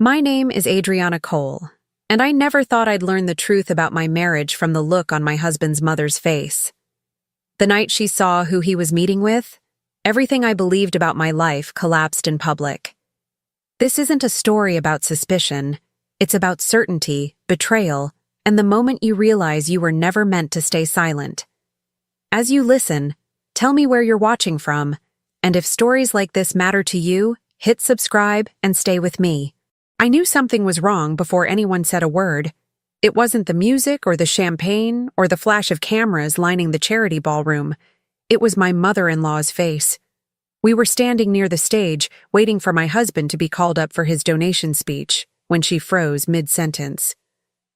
My name is Adriana Cole, and I never thought I'd learn the truth about my marriage from the look on my husband's mother's face. The night she saw who he was meeting with, everything I believed about my life collapsed in public. This isn't a story about suspicion. It's about certainty, betrayal, and the moment you realize you were never meant to stay silent. As you listen, tell me where you're watching from, and if stories like this matter to you, hit subscribe and stay with me. I knew something was wrong before anyone said a word. It wasn't the music or the champagne or the flash of cameras lining the charity ballroom. It was my mother-in-law's face. We were standing near the stage, waiting for my husband to be called up for his donation speech, when she froze mid-sentence.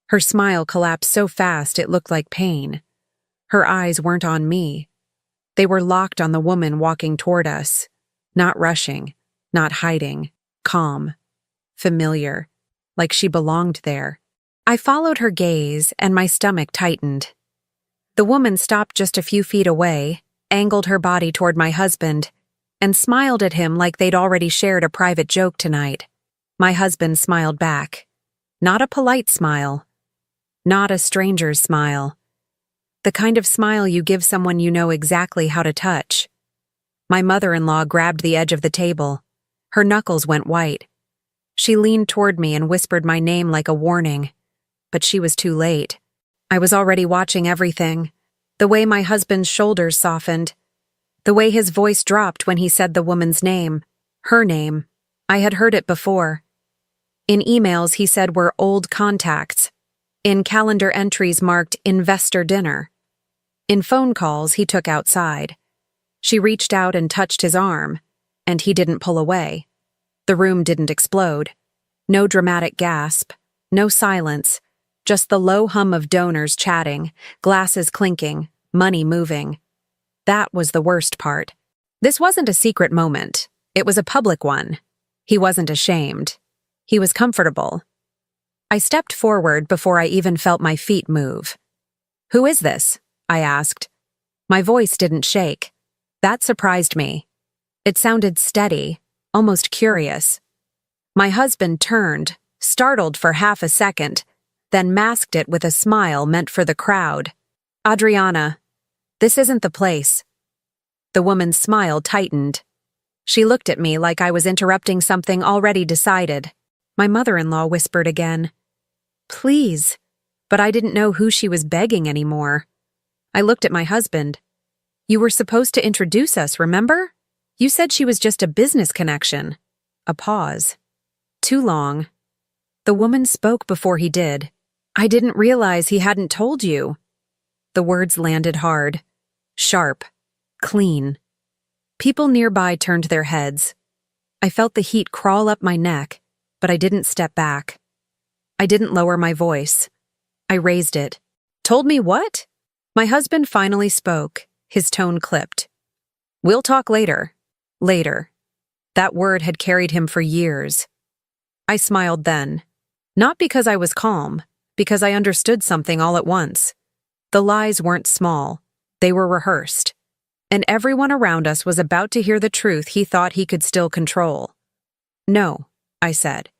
Her smile collapsed so fast it looked like pain. Her eyes weren't on me. They were locked on the woman walking toward us. Not rushing, not hiding, calm. Familiar, like she belonged there. I followed her gaze, and my stomach tightened. The woman stopped just a few feet away, angled her body toward my husband, and smiled at him like they'd already shared a private joke tonight. My husband smiled back. Not a polite smile. Not a stranger's smile. The kind of smile you give someone you know exactly how to touch. My mother-in-law grabbed the edge of the table. Her knuckles went white. She leaned toward me and whispered my name like a warning. But she was too late. I was already watching everything. The way my husband's shoulders softened. The way his voice dropped when he said the woman's name. Her name. I had heard it before. In emails he said we're old contacts. In calendar entries marked investor dinner. In phone calls he took outside. She reached out and touched his arm, and he didn't pull away. The room didn't explode. No dramatic gasp. No silence. Just the low hum of donors chatting, glasses clinking, money moving. That was the worst part. This wasn't a secret moment. It was a public one. He wasn't ashamed. He was comfortable. I stepped forward before I even felt my feet move. "Who is this?" I asked. My voice didn't shake. That surprised me. It sounded steady. Almost curious. My husband turned, startled for half a second, then masked it with a smile meant for the crowd. "Adriana, this isn't the place." The woman's smile tightened. She looked at me like I was interrupting something already decided. My mother-in-law whispered again. "Please," but I didn't know who she was begging anymore. I looked at my husband. "You were supposed to introduce us, remember? You said she was just a business connection." A pause. Too long. The woman spoke before he did. "I didn't realize he hadn't told you." The words landed hard. Sharp. Clean. People nearby turned their heads. I felt the heat crawl up my neck, but I didn't step back. I didn't lower my voice. I raised it. "Told me what?" My husband finally spoke, his tone clipped. "We'll talk later." Later. That word had carried him for years. I smiled then. Not because I was calm, because I understood something all at once. The lies weren't small. They were rehearsed. And everyone around us was about to hear the truth he thought he could still control. "No," I said.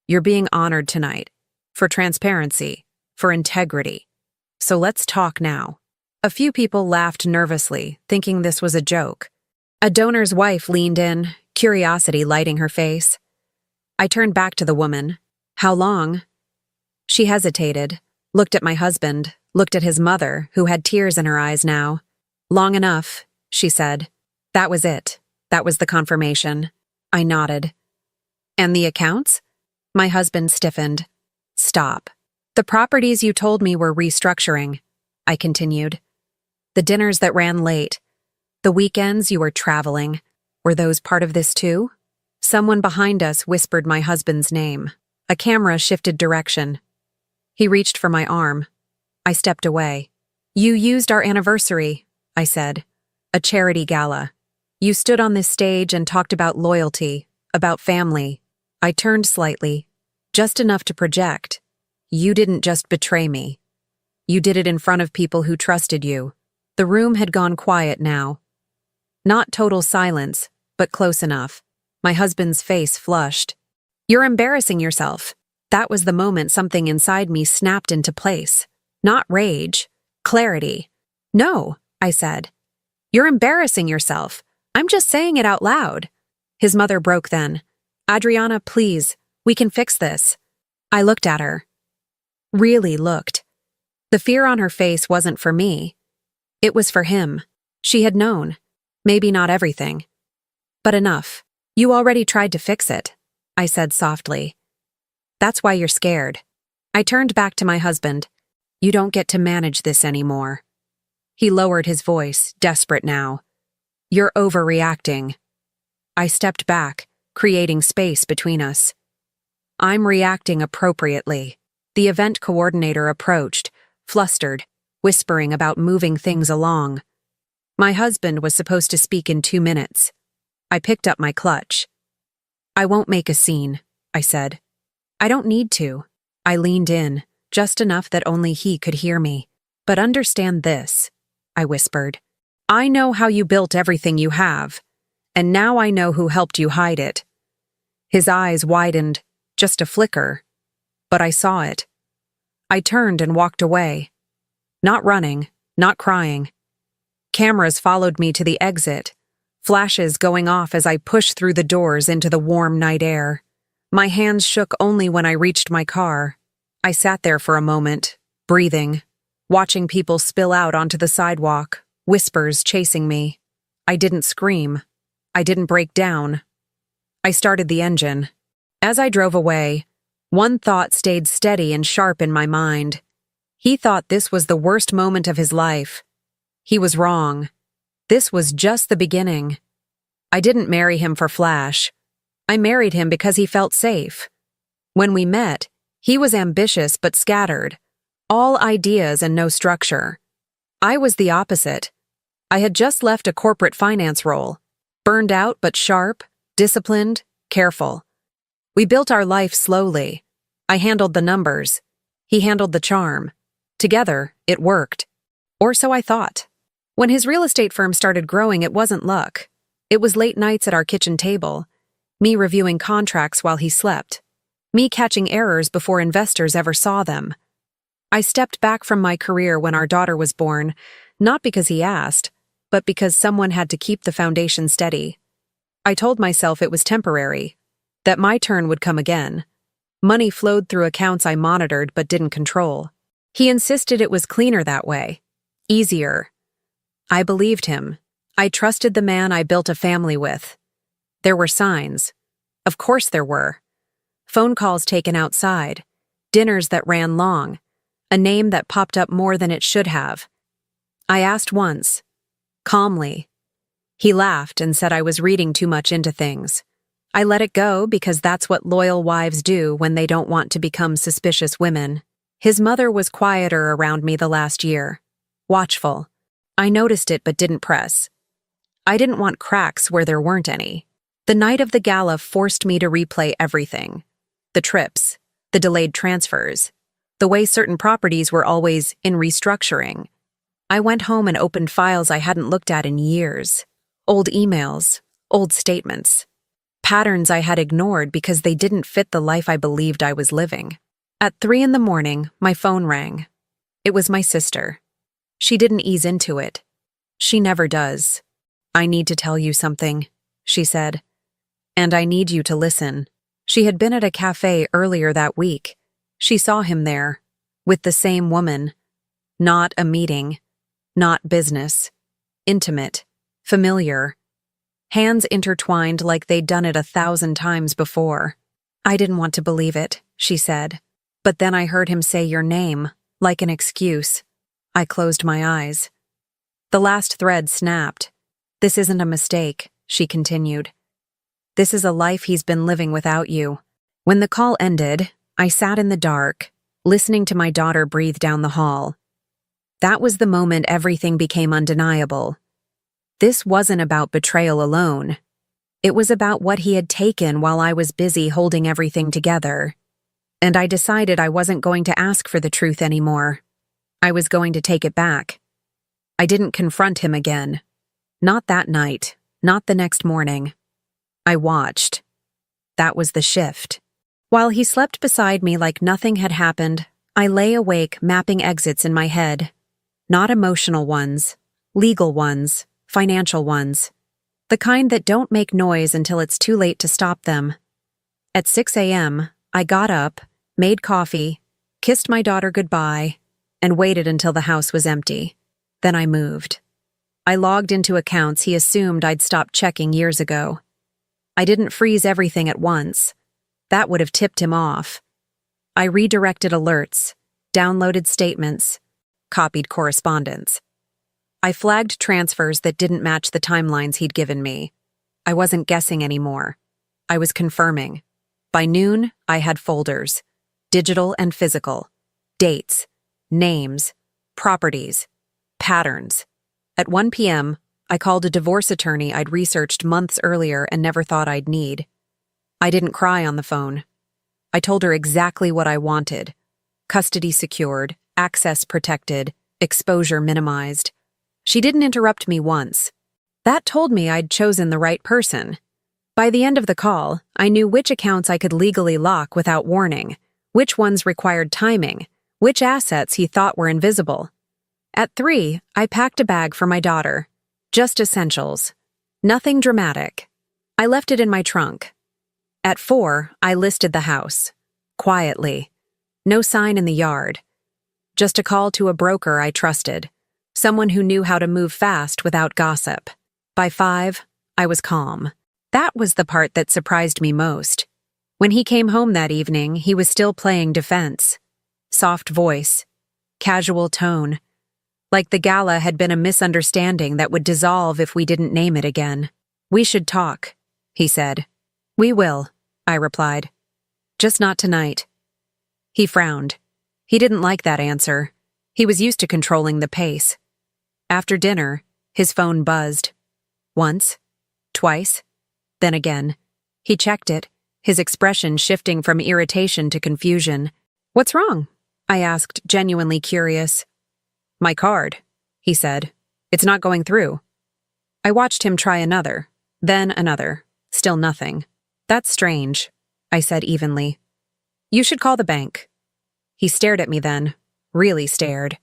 "You're being honored tonight. For transparency. For integrity. So let's talk now." A few people laughed nervously, thinking this was a joke. A donor's wife leaned in, curiosity lighting her face. I turned back to the woman. "How long?" She hesitated, looked at my husband, looked at his mother, who had tears in her eyes now. "Long enough," she said. That was it. That was the confirmation. I nodded. "And the accounts?" My husband stiffened. "Stop. The properties you told me were restructuring," I continued. "The dinners that ran late. The weekends you were traveling. Were those part of this too?" Someone behind us whispered my husband's name. A camera shifted direction. He reached for my arm. I stepped away. "You used our anniversary," I said. "A charity gala. You stood on this stage and talked about loyalty, about family." I turned slightly, just enough to project. "You didn't just betray me. You did it in front of people who trusted you." The room had gone quiet now. Not total silence, but close enough. My husband's face flushed. You're embarrassing yourself. That was the moment something inside me snapped into place. Not rage, clarity. No, I said. You're embarrassing yourself. I'm just saying it out loud. His mother broke then. Adriana, please, we can fix this. I looked at her. Really looked. The fear on her face wasn't for me. It was for him. She had known. Maybe not everything. But enough. You already tried to fix it, I said softly. That's why you're scared. I turned back to my husband. You don't get to manage this anymore. He lowered his voice, desperate now. You're overreacting. I stepped back, creating space between us. I'm reacting appropriately. The event coordinator approached, flustered, whispering about moving things along. My husband was supposed to speak in 2 minutes. I picked up my clutch. I won't make a scene, I said. I don't need to. I leaned in, just enough that only he could hear me. But understand this, I whispered. I know how you built everything you have, and now I know who helped you hide it. His eyes widened, just a flicker, but I saw it. I turned and walked away. Not running, not crying. Cameras followed me to the exit, flashes going off as I pushed through the doors into the warm night air. My hands shook only when I reached my car. I sat there for a moment, breathing, watching people spill out onto the sidewalk, whispers chasing me. I didn't scream. I didn't break down. I started the engine. As I drove away, one thought stayed steady and sharp in my mind. He thought this was the worst moment of his life. He was wrong. This was just the beginning. I didn't marry him for flash. I married him because he felt safe. When we met, he was ambitious but scattered, all ideas and no structure. I was the opposite. I had just left a corporate finance role, burned out but sharp, disciplined, careful. We built our life slowly. I handled the numbers. He handled the charm. Together, it worked. Or so I thought. When his real estate firm started growing, it wasn't luck. It was late nights at our kitchen table, me reviewing contracts while he slept, me catching errors before investors ever saw them. I stepped back from my career when our daughter was born, not because he asked, but because someone had to keep the foundation steady. I told myself it was temporary, that my turn would come again. Money flowed through accounts I monitored but didn't control. He insisted it was cleaner that way, easier. I believed him. I trusted the man I built a family with. There were signs. Of course there were. Phone calls taken outside, dinners that ran long, a name that popped up more than it should have. I asked once, calmly. He laughed and said I was reading too much into things. I let it go because that's what loyal wives do when they don't want to become suspicious women. His mother was quieter around me the last year, watchful. I noticed it but didn't press. I didn't want cracks where there weren't any. The night of the gala forced me to replay everything. The trips, the delayed transfers, the way certain properties were always in restructuring. I went home and opened files I hadn't looked at in years. Old emails, old statements. Patterns I had ignored because they didn't fit the life I believed I was living. At 3 a.m, my phone rang. It was my sister. She didn't ease into it. She never does. I need to tell you something, she said. And I need you to listen. She had been at a cafe earlier that week. She saw him there, with the same woman. Not a meeting. Not business. Intimate. Familiar. Hands intertwined like they'd done it 1,000 times before. I didn't want to believe it, she said. But then I heard him say your name, like an excuse. I closed my eyes. The last thread snapped. This isn't a mistake, she continued. This is a life he's been living without you. When the call ended, I sat in the dark, listening to my daughter breathe down the hall. That was the moment everything became undeniable. This wasn't about betrayal alone. It was about what he had taken while I was busy holding everything together. And I decided I wasn't going to ask for the truth anymore. I was going to take it back. I didn't confront him again. Not that night, not the next morning. I watched. That was the shift. While he slept beside me like nothing had happened, I lay awake mapping exits in my head. Not emotional ones, legal ones, financial ones. The kind that don't make noise until it's too late to stop them. At 6 a.m., I got up, made coffee, kissed my daughter goodbye, and waited until the house was empty. Then I moved. I logged into accounts he assumed I'd stopped checking years ago. I didn't freeze everything at once. That would have tipped him off. I redirected alerts, downloaded statements, copied correspondence. I flagged transfers that didn't match the timelines he'd given me. I wasn't guessing anymore. I was confirming. By noon, I had folders, digital and physical, dates, names, properties, patterns. At 1 p.m., I called a divorce attorney I'd researched months earlier and never thought I'd need. I didn't cry on the phone. I told her exactly what I wanted. Custody secured, access protected, exposure minimized. She didn't interrupt me once. That told me I'd chosen the right person. By the end of the call, I knew which accounts I could legally lock without warning, which ones required timing, which assets he thought were invisible. At 3, I packed a bag for my daughter. Just essentials. Nothing dramatic. I left it in my trunk. At 4, I listed the house. Quietly. No sign in the yard. Just a call to a broker I trusted. Someone who knew how to move fast without gossip. By 5, I was calm. That was the part that surprised me most. When he came home that evening, he was still playing defense. Soft voice. Casual tone. Like the gala had been a misunderstanding that would dissolve if we didn't name it again. "We should talk," he said. "We will," I replied. "Just not tonight." He frowned. He didn't like that answer. He was used to controlling the pace. After dinner, his phone buzzed. Once, twice, then again. He checked it, his expression shifting from irritation to confusion. "What's wrong?" I asked, genuinely curious. "My card," he said. "It's not going through." I watched him try another, then another. Still nothing. "That's strange," I said evenly. "You should call the bank." He stared at me then, really stared.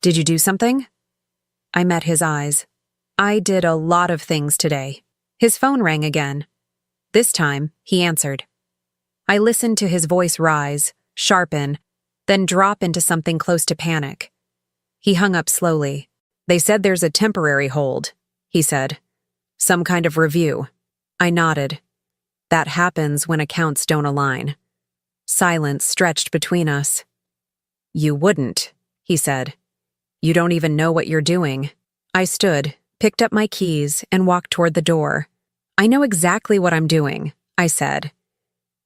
"Did you do something?" I met his eyes. "I did a lot of things today." His phone rang again. This time, he answered. I listened to his voice rise, sharpen, then drop into something close to panic. He hung up slowly. "They said there's a temporary hold," he said. "Some kind of review." I nodded. That happens when accounts don't align. Silence stretched between us. "You wouldn't," he said. "You don't even know what you're doing." I stood, picked up my keys, and walked toward the door. "I know exactly what I'm doing," I said.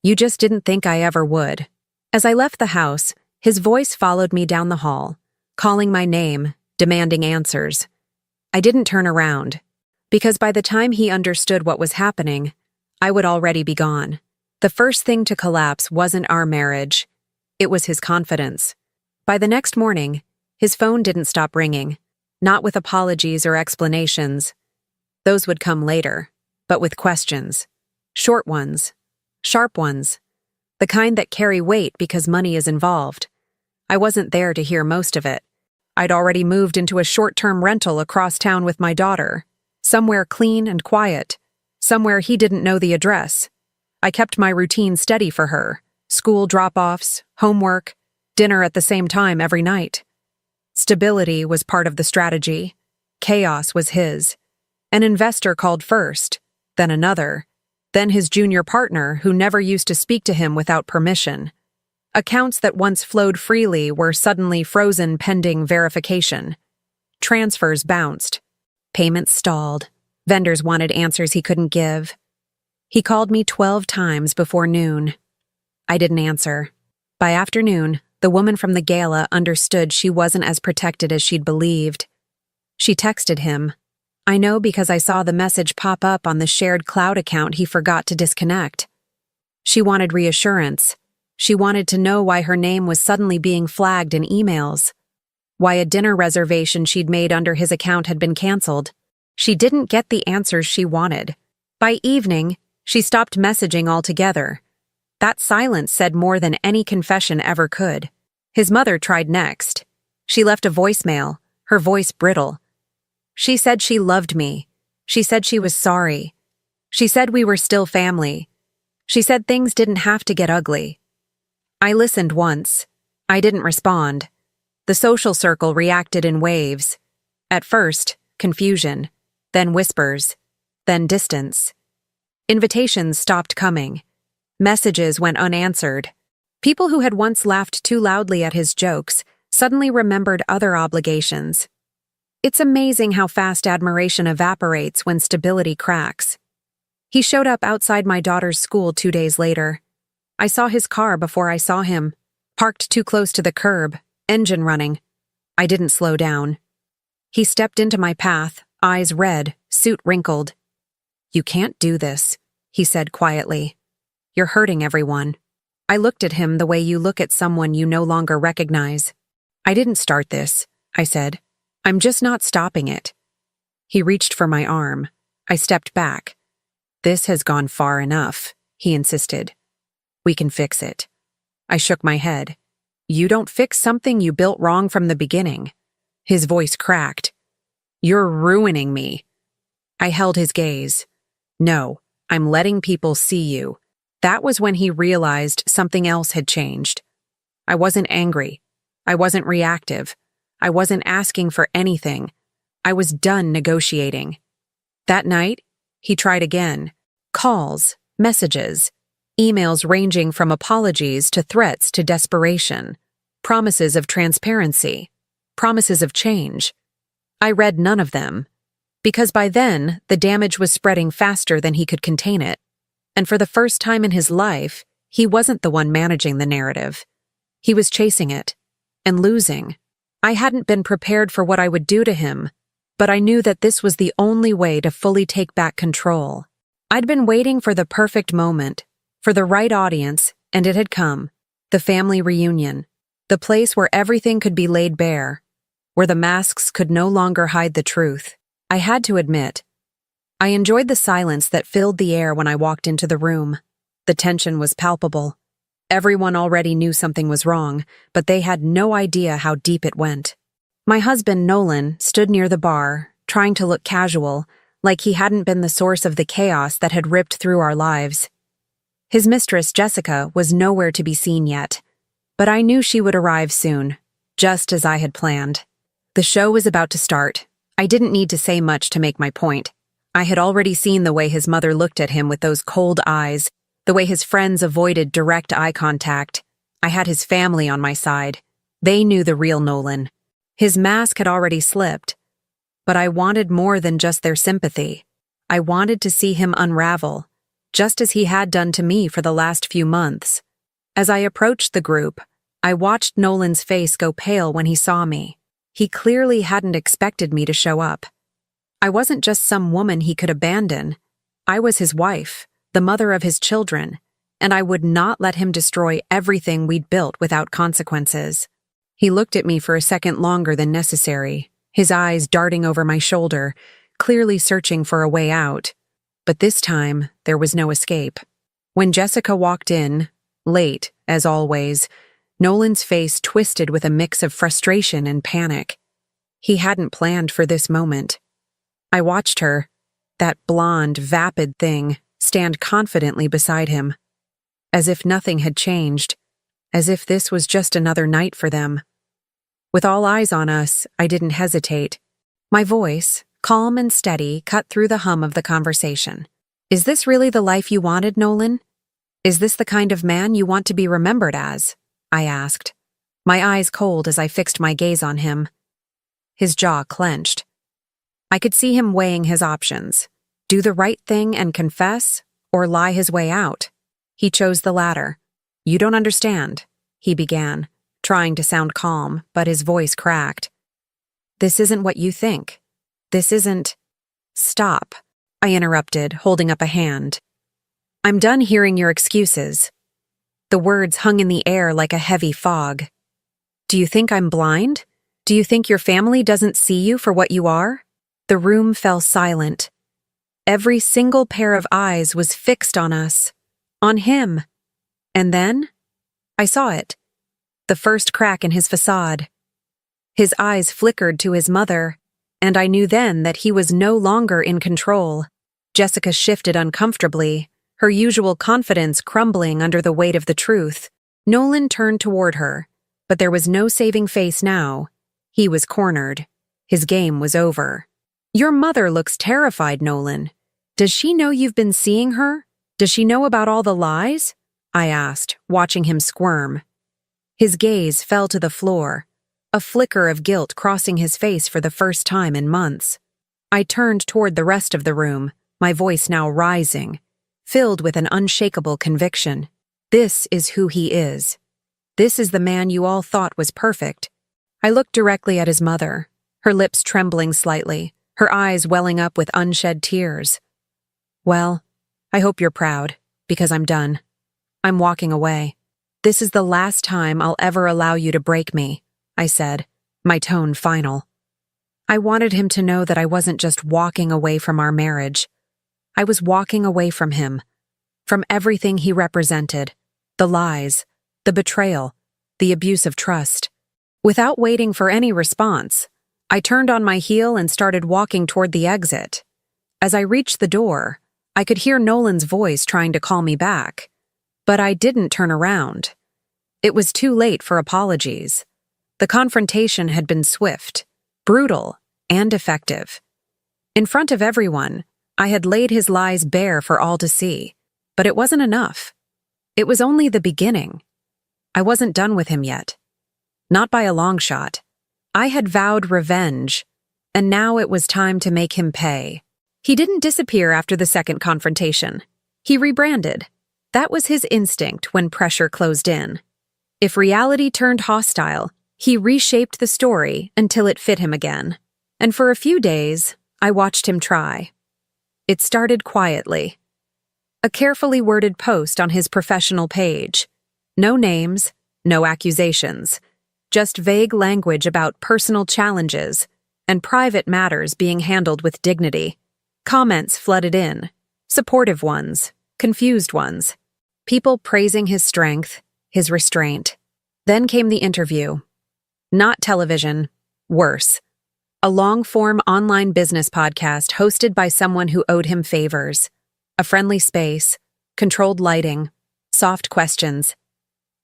"You just didn't think I ever would." As I left the house, his voice followed me down the hall, calling my name, demanding answers. I didn't turn around, because by the time he understood what was happening, I would already be gone. The first thing to collapse wasn't our marriage. It was his confidence. By the next morning, his phone didn't stop ringing, not with apologies or explanations. Those would come later, but with questions. Short ones, sharp ones, the kind that carry weight because money is involved. I wasn't there to hear most of it. I'd already moved into a short-term rental across town with my daughter, somewhere clean and quiet, somewhere he didn't know the address. I kept my routine steady for her, school drop-offs, homework, dinner at the same time every night. Stability was part of the strategy. Chaos was his. An investor called first, then another, then his junior partner who never used to speak to him without permission. Accounts that once flowed freely were suddenly frozen pending verification. Transfers bounced. Payments stalled. Vendors wanted answers he couldn't give. He called me 12 times before noon. I didn't answer. By afternoon, the woman from the gala understood she wasn't as protected as she'd believed. She texted him. I know because I saw the message pop up on the shared cloud account he forgot to disconnect. She wanted reassurance. She wanted to know why her name was suddenly being flagged in emails. Why a dinner reservation she'd made under his account had been canceled. She didn't get the answers she wanted. By evening, she stopped messaging altogether. That silence said more than any confession ever could. His mother tried next. She left a voicemail, her voice brittle. She said she loved me. She said she was sorry. She said we were still family. She said things didn't have to get ugly. I listened once. I didn't respond. The social circle reacted in waves. At first, confusion, then whispers, then distance. Invitations stopped coming. Messages went unanswered. People who had once laughed too loudly at his jokes suddenly remembered other obligations. It's amazing how fast admiration evaporates when stability cracks. He showed up outside my daughter's school 2 days later. I saw his car before I saw him, parked too close to the curb, engine running. I didn't slow down. He stepped into my path, eyes red, suit wrinkled. "You can't do this," he said quietly. "You're hurting everyone." I looked at him the way you look at someone you no longer recognize. "I didn't start this," I said. "I'm just not stopping it." He reached for my arm. I stepped back. "This has gone far enough," he insisted. "We can fix it." I shook my head. "You don't fix something you built wrong from the beginning." His voice cracked. "You're ruining me." I held his gaze. "No, I'm letting people see you." That was when he realized something else had changed. I wasn't angry. I wasn't reactive. I wasn't asking for anything. I was done negotiating. That night, he tried again. Calls, messages, emails ranging from apologies to threats to desperation, promises of transparency, promises of change. I read none of them, because by then the damage was spreading faster than he could contain it. And for the first time in his life, he wasn't the one managing the narrative. He was chasing it, and losing. I hadn't been prepared for what I would do to him, but I knew that this was the only way to fully take back control. I'd been waiting for the perfect moment, for the right audience, and it had come. The family reunion. The place where everything could be laid bare, where the masks could no longer hide the truth. I had to admit, I enjoyed the silence that filled the air when I walked into the room. The tension was palpable. Everyone already knew something was wrong, but they had no idea how deep it went. My husband, Nolan, stood near the bar, trying to look casual, like he hadn't been the source of the chaos that had ripped through our lives. His mistress, Jessica, was nowhere to be seen yet, but I knew she would arrive soon, just as I had planned. The show was about to start. I didn't need to say much to make my point. I had already seen the way his mother looked at him with those cold eyes, the way his friends avoided direct eye contact. I had his family on my side. They knew the real Nolan. His mask had already slipped. But I wanted more than just their sympathy. I wanted to see him unravel, just as he had done to me for the last few months. As I approached the group, I watched Nolan's face go pale when he saw me. He clearly hadn't expected me to show up. I wasn't just some woman he could abandon. I was his wife, the mother of his children, and I would not let him destroy everything we'd built without consequences. He looked at me for a second longer than necessary, his eyes darting over my shoulder, clearly searching for a way out. But this time, there was no escape. When Jessica walked in, late, as always, Nolan's face twisted with a mix of frustration and panic. He hadn't planned for this moment. I watched her, that blonde, vapid thing, stand confidently beside him, as if nothing had changed, as if this was just another night for them. With all eyes on us, I didn't hesitate. My voice, calm and steady, cut through the hum of the conversation. "Is this really the life you wanted, Nolan? Is this the kind of man you want to be remembered as?" I asked, my eyes cold as I fixed my gaze on him. His jaw clenched. I could see him weighing his options. Do the right thing and confess, or lie his way out. He chose the latter. "You don't understand," he began, trying to sound calm, but his voice cracked. "This isn't what you think. This isn't—" "Stop," I interrupted, holding up a hand. "I'm done hearing your excuses." The words hung in the air like a heavy fog. "Do you think I'm blind? Do you think your family doesn't see you for what you are?" The room fell silent. Every single pair of eyes was fixed on us, on him. And then, I saw it. The first crack in his facade. His eyes flickered to his mother, and I knew then that he was no longer in control. Jessica shifted uncomfortably, her usual confidence crumbling under the weight of the truth. Nolan turned toward her, but there was no saving face now. He was cornered. His game was over. Your mother looks terrified, Nolan. Does she know you've been seeing her? Does she know about all the lies? I asked, watching him squirm. His gaze fell to the floor, a flicker of guilt crossing his face for the first time in months. I turned toward the rest of the room, my voice now rising, filled with an unshakable conviction. This is who he is. This is the man you all thought was perfect. I looked directly at his mother, her lips trembling slightly, her eyes welling up with unshed tears. Well, I hope you're proud, because I'm done. I'm walking away. This is the last time I'll ever allow you to break me, I said, my tone final. I wanted him to know that I wasn't just walking away from our marriage. I was walking away from him, from everything he represented, the lies, the betrayal, the abuse of trust. Without waiting for any response, I turned on my heel and started walking toward the exit. As I reached the door, I could hear Nolan's voice trying to call me back, but I didn't turn around. It was too late for apologies. The confrontation had been swift, brutal, and effective. In front of everyone, I had laid his lies bare for all to see, but it wasn't enough. It was only the beginning. I wasn't done with him yet. Not by a long shot. I had vowed revenge, and now it was time to make him pay. He didn't disappear after the second confrontation. He rebranded. That was his instinct when pressure closed in. If reality turned hostile, he reshaped the story until it fit him again. And for a few days, I watched him try. It started quietly. A carefully worded post on his professional page. No names, no accusations. Just vague language about personal challenges and private matters being handled with dignity. Comments flooded in. Supportive ones, confused ones. People praising his strength, his restraint. Then came the interview. Not television, worse. A long-form online business podcast hosted by someone who owed him favors. A friendly space, controlled lighting, soft questions.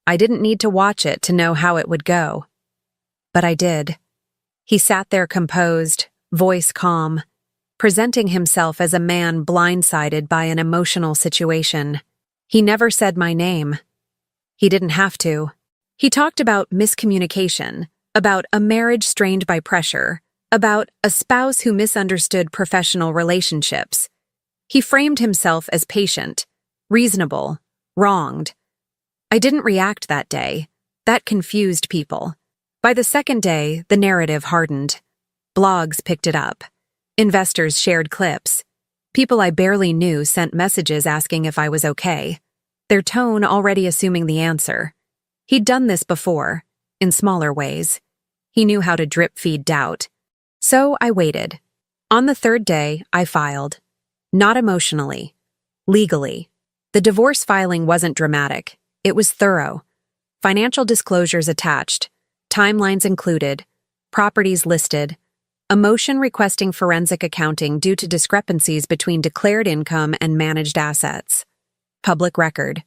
I didn't need to watch it to know how it would go. But I did. He sat there composed, voice calm, presenting himself as a man blindsided by an emotional situation. He never said my name. He didn't have to. He talked about miscommunication, about a marriage strained by pressure, about a spouse who misunderstood professional relationships. He framed himself as patient, reasonable, wronged. I didn't react that day. That confused people. By the second day, the narrative hardened. Blogs picked it up. Investors shared clips. People I barely knew sent messages asking if I was okay, their tone already assuming the answer. He'd done this before, in smaller ways. He knew how to drip-feed doubt. So I waited. On the third day, I filed. Not emotionally. Legally. The divorce filing wasn't dramatic. It was thorough. Financial disclosures attached. Timelines included. Properties listed. A motion requesting forensic accounting due to discrepancies between declared income and managed assets. Public record.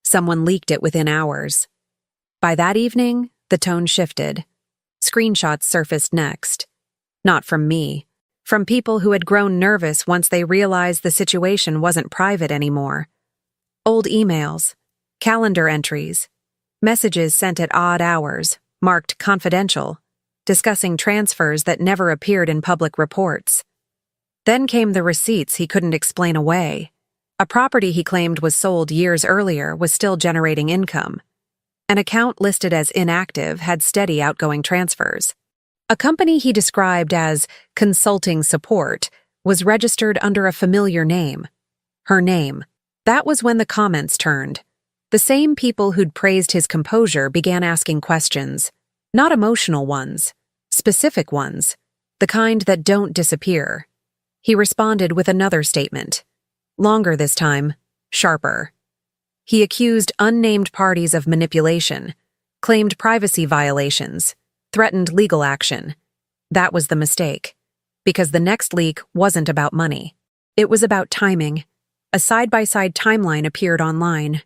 Someone leaked it within hours. By that evening, the tone shifted. Screenshots surfaced next. Not from me. From people who had grown nervous once they realized the situation wasn't private anymore. Old emails, calendar entries, messages sent at odd hours, marked confidential, discussing transfers that never appeared in public reports. Then came the receipts he couldn't explain away. A property he claimed was sold years earlier was still generating income. An account listed as inactive had steady outgoing transfers. A company he described as consulting support was registered under a familiar name. Her name. That was when the comments turned. The same people who'd praised his composure began asking questions. Not emotional ones, specific ones, the kind that don't disappear. He responded with another statement. Longer this time, sharper. He accused unnamed parties of manipulation, claimed privacy violations, threatened legal action. That was the mistake, because the next leak wasn't about money. It was about timing. A side-by-side timeline appeared online.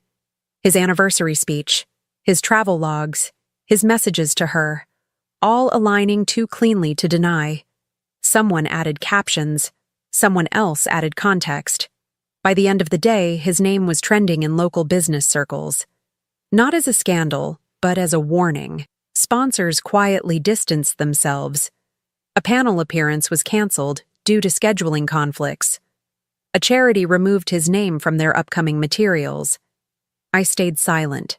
His anniversary speech, his travel logs, his messages to her, all aligning too cleanly to deny. Someone added captions, someone else added context. By the end of the day, his name was trending in local business circles. Not as a scandal, but as a warning. Sponsors quietly distanced themselves. A panel appearance was canceled due to scheduling conflicts. A charity removed his name from their upcoming materials. I stayed silent.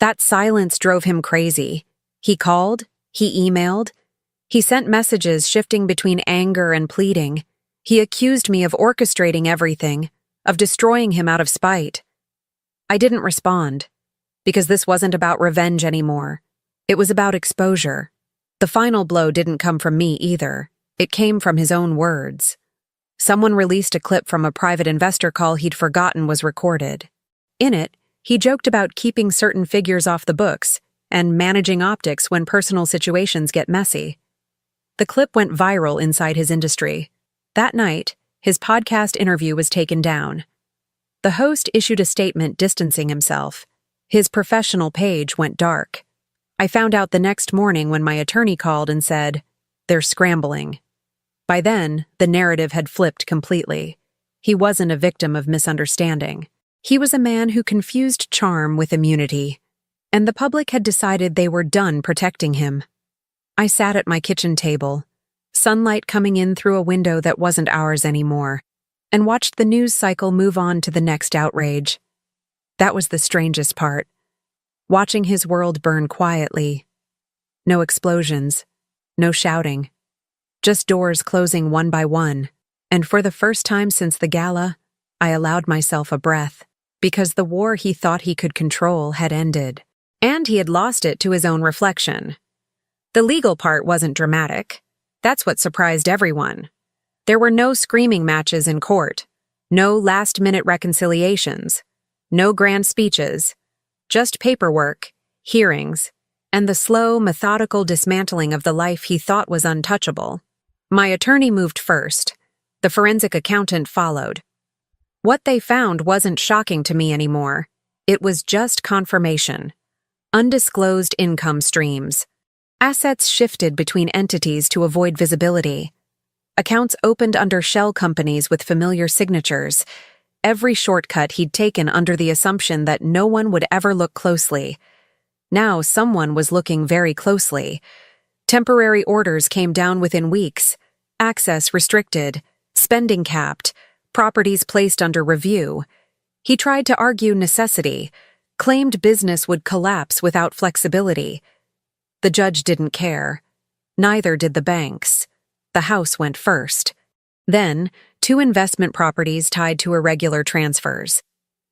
That silence drove him crazy. He called, he emailed, he sent messages shifting between anger and pleading. He accused me of orchestrating everything, of destroying him out of spite. I didn't respond, because this wasn't about revenge anymore. It was about exposure. The final blow didn't come from me either. It came from his own words. Someone released a clip from a private investor call he'd forgotten was recorded. In it, he joked about keeping certain figures off the books and managing optics when personal situations get messy. The clip went viral inside his industry. That night, his podcast interview was taken down. The host issued a statement distancing himself. His professional page went dark. I found out the next morning when my attorney called and said, "They're scrambling." By then, the narrative had flipped completely. He wasn't a victim of misunderstanding. He was a man who confused charm with immunity, and the public had decided they were done protecting him. I sat at my kitchen table, sunlight coming in through a window that wasn't ours anymore, and watched the news cycle move on to the next outrage. That was the strangest part. Watching his world burn quietly. No explosions, no shouting. Just doors closing one by one, and for the first time since the gala, I allowed myself a breath, because the war he thought he could control had ended, and he had lost it to his own reflection. The legal part wasn't dramatic. That's what surprised everyone. There were no screaming matches in court, no last-minute reconciliations, no grand speeches, just paperwork, hearings, and the slow, methodical dismantling of the life he thought was untouchable. My attorney moved first. The forensic accountant followed. What they found wasn't shocking to me anymore. It was just confirmation. Undisclosed income streams. Assets shifted between entities to avoid visibility. Accounts opened under shell companies with familiar signatures. Every shortcut he'd taken under the assumption that no one would ever look closely. Now someone was looking very closely. Temporary orders came down within weeks. Access restricted. Spending capped. Properties placed under review. He tried to argue necessity, claimed business would collapse without flexibility. The judge didn't care. Neither did the banks. The house went first. Then, 2 investment properties tied to irregular transfers.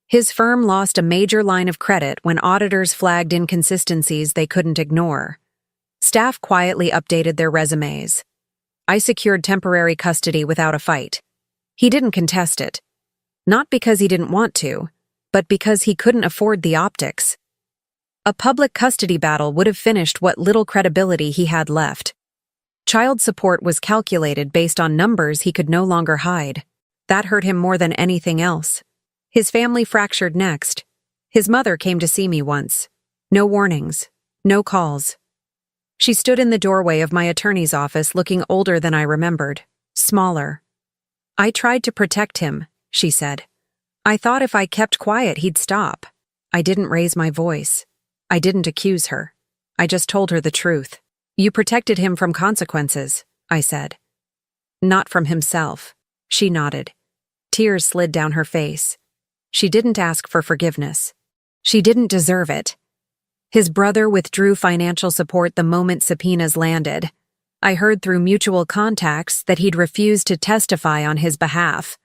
His firm lost a major line of credit when auditors flagged inconsistencies they couldn't ignore. Staff quietly updated their resumes. I secured temporary custody without a fight. He didn't contest it. Not because he didn't want to, but because he couldn't afford the optics. A public custody battle would have finished what little credibility he had left. Child support was calculated based on numbers he could no longer hide. That hurt him more than anything else. His family fractured next. His mother came to see me once. No warnings. No calls. She stood in the doorway of my attorney's office looking older than I remembered. Smaller. "I tried to protect him," she said. "I thought if I kept quiet he'd stop. I didn't raise my voice. I didn't accuse her. I just told her the truth." "You protected him from consequences," I said. "Not from himself." She nodded. Tears slid down her face. She didn't ask for forgiveness. She didn't deserve it. His brother withdrew financial support the moment subpoenas landed. I heard through mutual contacts that he'd refused to testify on his behalf.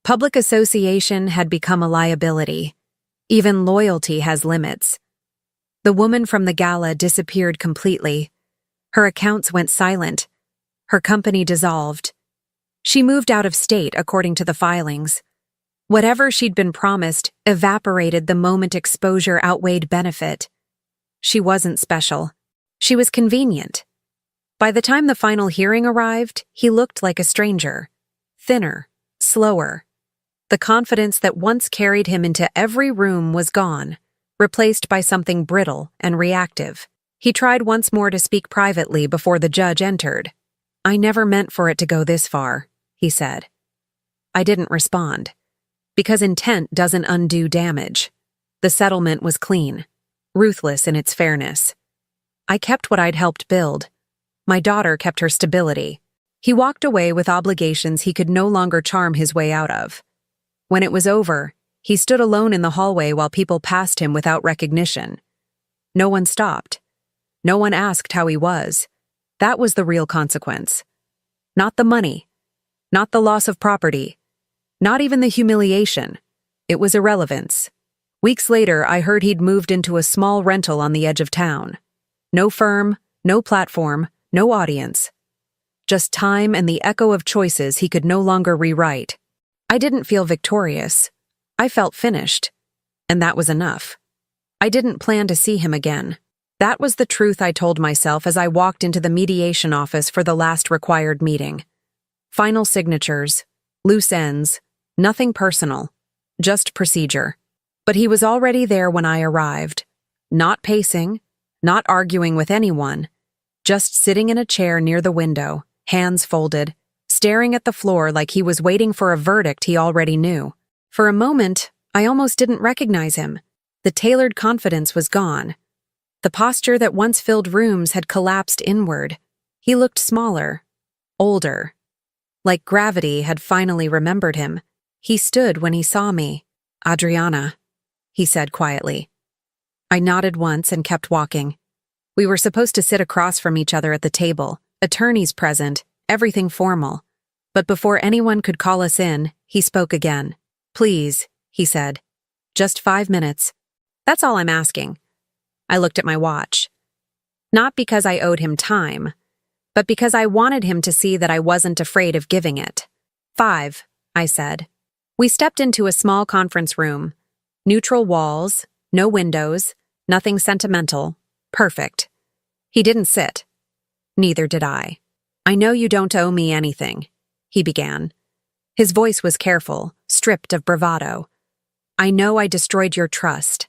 Public association had become a liability. Even loyalty has limits. The woman from the gala disappeared completely. Her accounts went silent. Her company dissolved. She moved out of state according to the filings. Whatever she'd been promised evaporated the moment exposure outweighed benefit. She wasn't special. She was convenient. By the time the final hearing arrived, he looked like a stranger. Thinner, slower. The confidence that once carried him into every room was gone, replaced by something brittle and reactive. He tried once more to speak privately before the judge entered. "I never meant for it to go this far," he said. I didn't respond. Because intent doesn't undo damage. The settlement was clean, ruthless in its fairness. I kept what I'd helped build. My daughter kept her stability. He walked away with obligations he could no longer charm his way out of. When it was over, he stood alone in the hallway while people passed him without recognition. No one stopped. No one asked how he was. That was the real consequence. Not the money. Not the loss of property. Not even the humiliation. It was irrelevance. Weeks later, I heard he'd moved into a small rental on the edge of town. No firm, no platform, no audience. Just time and the echo of choices he could no longer rewrite. I didn't feel victorious. I felt finished. And that was enough. I didn't plan to see him again. That was the truth I told myself as I walked into the mediation office for the last required meeting. Final signatures, loose ends, nothing personal, just procedure. But he was already there when I arrived. Not pacing, not arguing with anyone, just sitting in a chair near the window, hands folded, staring at the floor like he was waiting for a verdict he already knew. For a moment, I almost didn't recognize him. The tailored confidence was gone. The posture that once filled rooms had collapsed inward. He looked smaller, older. Like gravity had finally remembered him. He stood when he saw me. "Adriana," he said quietly. I nodded once and kept walking. We were supposed to sit across from each other at the table, attorneys present, everything formal. But before anyone could call us in, he spoke again. "Please," he said. "Just 5 minutes. That's all I'm asking." I looked at my watch. Not because I owed him time, but because I wanted him to see that I wasn't afraid of giving it. 5, I said. We stepped into a small conference room. Neutral walls, no windows, nothing sentimental. Perfect. He didn't sit. Neither did I. "I know you don't owe me anything," he began. His voice was careful, stripped of bravado. "I know I destroyed your trust.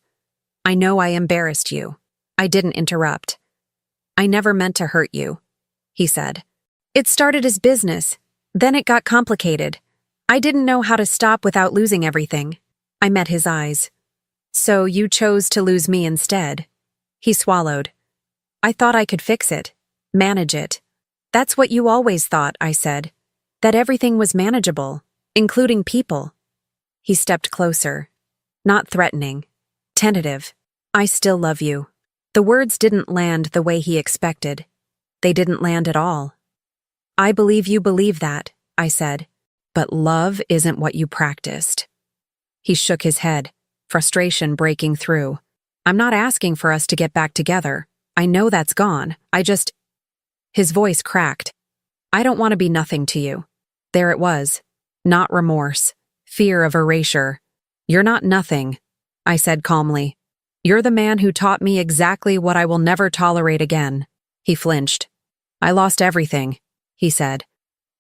I know I embarrassed you." I didn't interrupt. "I never meant to hurt you," he said. "It started as business. Then it got complicated. I didn't know how to stop without losing everything." I met his eyes. "So you chose to lose me instead?" He swallowed. "I thought I could fix it, manage it." "That's what you always thought," I said. "That everything was manageable, including people." He stepped closer. Not threatening. Tentative. "I still love you." The words didn't land the way he expected. They didn't land at all. "I believe you believe that," I said. "But love isn't what you practiced." He shook his head, frustration breaking through. "I'm not asking for us to get back together. I know that's gone. His voice cracked. "I don't want to be nothing to you." There it was. Not remorse. Fear of erasure. "You're not nothing," I said calmly. "You're the man who taught me exactly what I will never tolerate again." He flinched. "I lost everything," he said.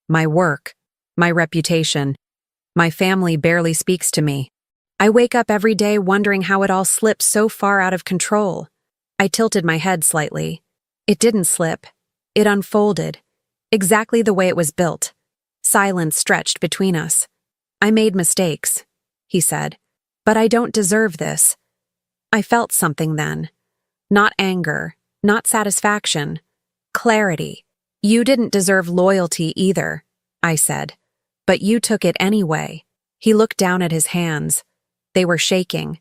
"My work, my reputation. My family barely speaks to me. I wake up every day wondering how it all slipped so far out of control." I tilted my head slightly. It didn't slip. It unfolded, exactly the way it was built. Silence stretched between us. "I made mistakes," he said, "but I don't deserve this." I felt something then. Not anger, not satisfaction. Clarity. "You didn't deserve loyalty either," I said, "but you took it anyway." He looked down at his hands. They were shaking.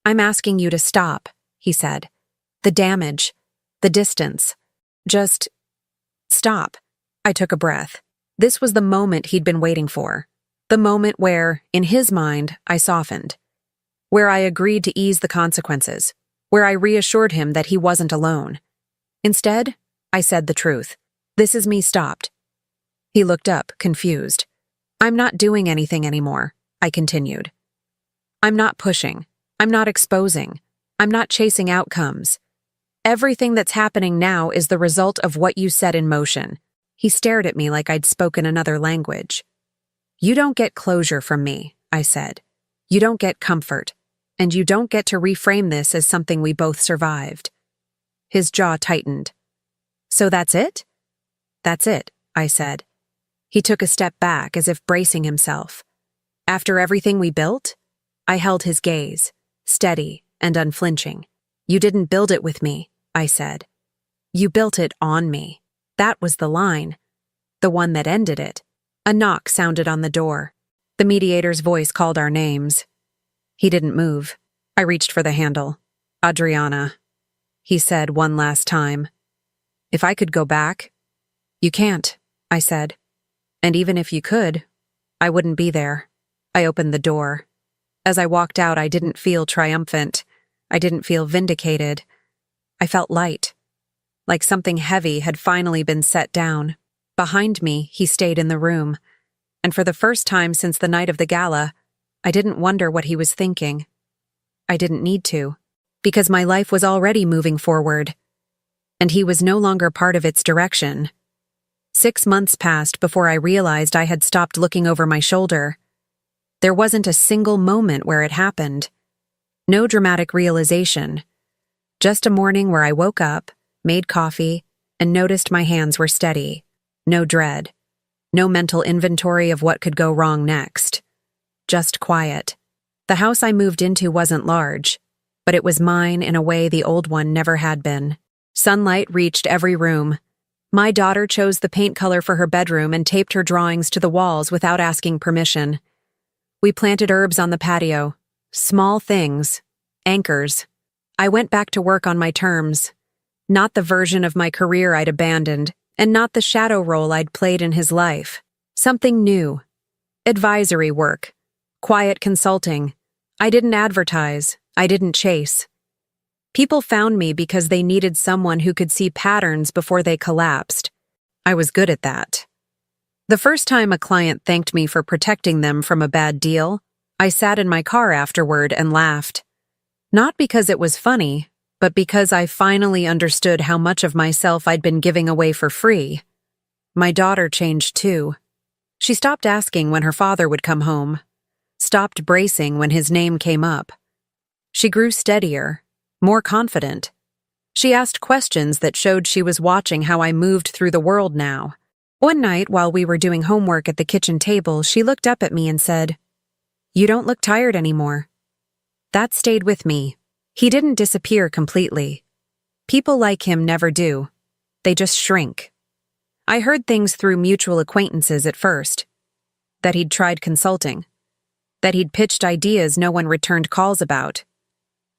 "I'm asking you to stop," he said. "The damage, the distance. Just stop." I took a breath. This was the moment he'd been waiting for. The moment where, in his mind, I softened. Where I agreed to ease the consequences. Where I reassured him that he wasn't alone. Instead, I said the truth. "This is me stopped." He looked up, confused. "I'm not doing anything anymore. I continued. I'm not pushing. I'm not exposing. I'm not chasing outcomes. Everything that's happening now is the result of what you set in motion. He stared at me like I'd spoken another language. You don't get closure from me, I said. You don't get comfort. And you don't get to reframe this as something we both survived. His jaw tightened. So that's it? That's it, I said. He took a step back as if bracing himself. After everything we built? I held his gaze, steady and unflinching. You didn't build it with me, I said. You built it on me. That was the line. The one that ended it. A knock sounded on the door. The mediator's voice called our names. He didn't move. I reached for the handle. Adriana, he said one last time. If I could go back? You can't, I said. And even if you could, I wouldn't be there. I opened the door. As I walked out, I didn't feel triumphant. I didn't feel vindicated. I felt light, like something heavy had finally been set down. Behind me, he stayed in the room. And for the first time since the night of the gala, I didn't wonder what he was thinking. I didn't need to, because my life was already moving forward, and he was no longer part of its direction. 6 months passed before I realized I had stopped looking over my shoulder. There wasn't a single moment where it happened. No dramatic realization. Just a morning where I woke up, made coffee, and noticed my hands were steady. No dread. No mental inventory of what could go wrong next. Just quiet. The house I moved into wasn't large, but it was mine in a way the old one never had been. Sunlight reached every room. My daughter chose the paint color for her bedroom and taped her drawings to the walls without asking permission. We planted herbs on the patio. Small things. Anchors. I went back to work on my terms. Not the version of my career I'd abandoned, and not the shadow role I'd played in his life. Something new. Advisory work. Quiet consulting. I didn't advertise. I didn't chase. People found me because they needed someone who could see patterns before they collapsed. I was good at that. The first time a client thanked me for protecting them from a bad deal, I sat in my car afterward and laughed. Not because it was funny, but because I finally understood how much of myself I'd been giving away for free. My daughter changed too. She stopped asking when her father would come home, stopped bracing when his name came up. She grew steadier, more confident. She asked questions that showed she was watching how I moved through the world now. One night, while we were doing homework at the kitchen table, she looked up at me and said, "You don't look tired anymore." That stayed with me. He didn't disappear completely. People like him never do. They just shrink. I heard things through mutual acquaintances at first. That he'd tried consulting. That he'd pitched ideas no one returned calls about.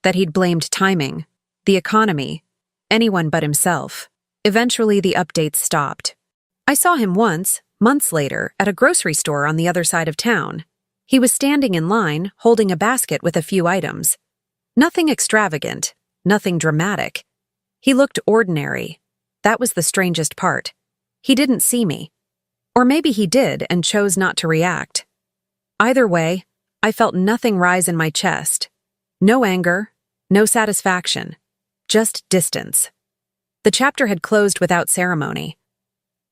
That he'd blamed timing, the economy, anyone but himself. Eventually, the updates stopped. I saw him once, months later, at a grocery store on the other side of town. He was standing in line, holding a basket with a few items. Nothing extravagant, nothing dramatic. He looked ordinary. That was the strangest part. He didn't see me. Or maybe he did and chose not to react. Either way, I felt nothing rise in my chest. No anger, no satisfaction, just distance. The chapter had closed without ceremony.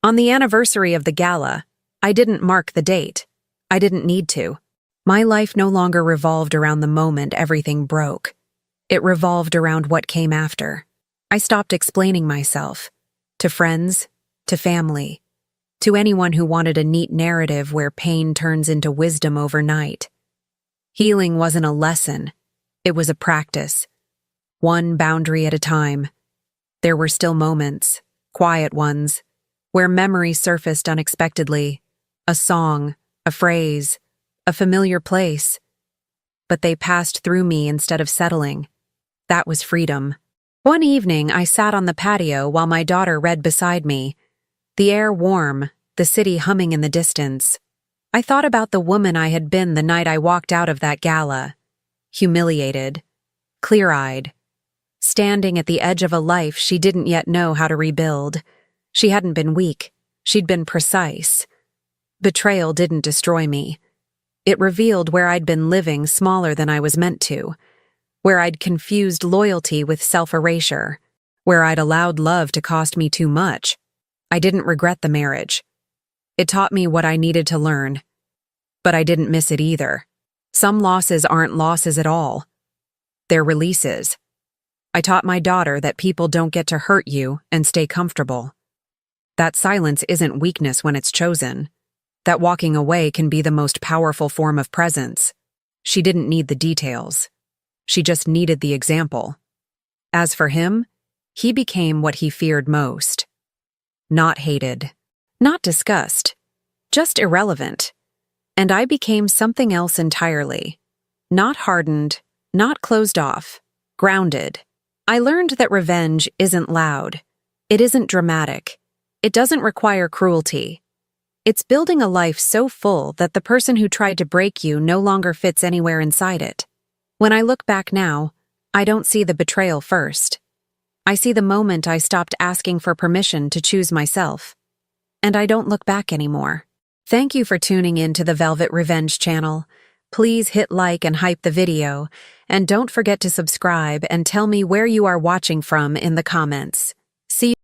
On the anniversary of the gala, I didn't mark the date. I didn't need to. My life no longer revolved around the moment everything broke. It revolved around what came after. I stopped explaining myself. To friends, to family, to anyone who wanted a neat narrative where pain turns into wisdom overnight. Healing wasn't a lesson. It was a practice. One boundary at a time. There were still moments, quiet ones, where memory surfaced unexpectedly. A song, a phrase, a familiar place. But they passed through me instead of settling. That was freedom. One evening, I sat on the patio while my daughter read beside me. The air warm, the city humming in the distance. I thought about the woman I had been the night I walked out of that gala. Humiliated, clear-eyed, standing at the edge of a life she didn't yet know how to rebuild. She hadn't been weak. She'd been precise. Betrayal didn't destroy me. It revealed where I'd been living smaller than I was meant to, where I'd confused loyalty with self-erasure, where I'd allowed love to cost me too much. I didn't regret the marriage. It taught me what I needed to learn, but I didn't miss it either. Some losses aren't losses at all. They're releases. I taught my daughter that people don't get to hurt you and stay comfortable. That silence isn't weakness when it's chosen. That walking away can be the most powerful form of presence. She didn't need the details. She just needed the example. As for him, he became what he feared most. Not hated. Not discussed. Just irrelevant. And I became something else entirely. Not hardened, not closed off, grounded. I learned that revenge isn't loud. It isn't dramatic. It doesn't require cruelty. It's building a life so full that the person who tried to break you no longer fits anywhere inside it. When I look back now, I don't see the betrayal first. I see the moment I stopped asking for permission to choose myself. And I don't look back anymore. Thank you for tuning in to the Velvet Revenge channel. Please hit like and hype the video, and don't forget to subscribe and tell me where you are watching from in the comments.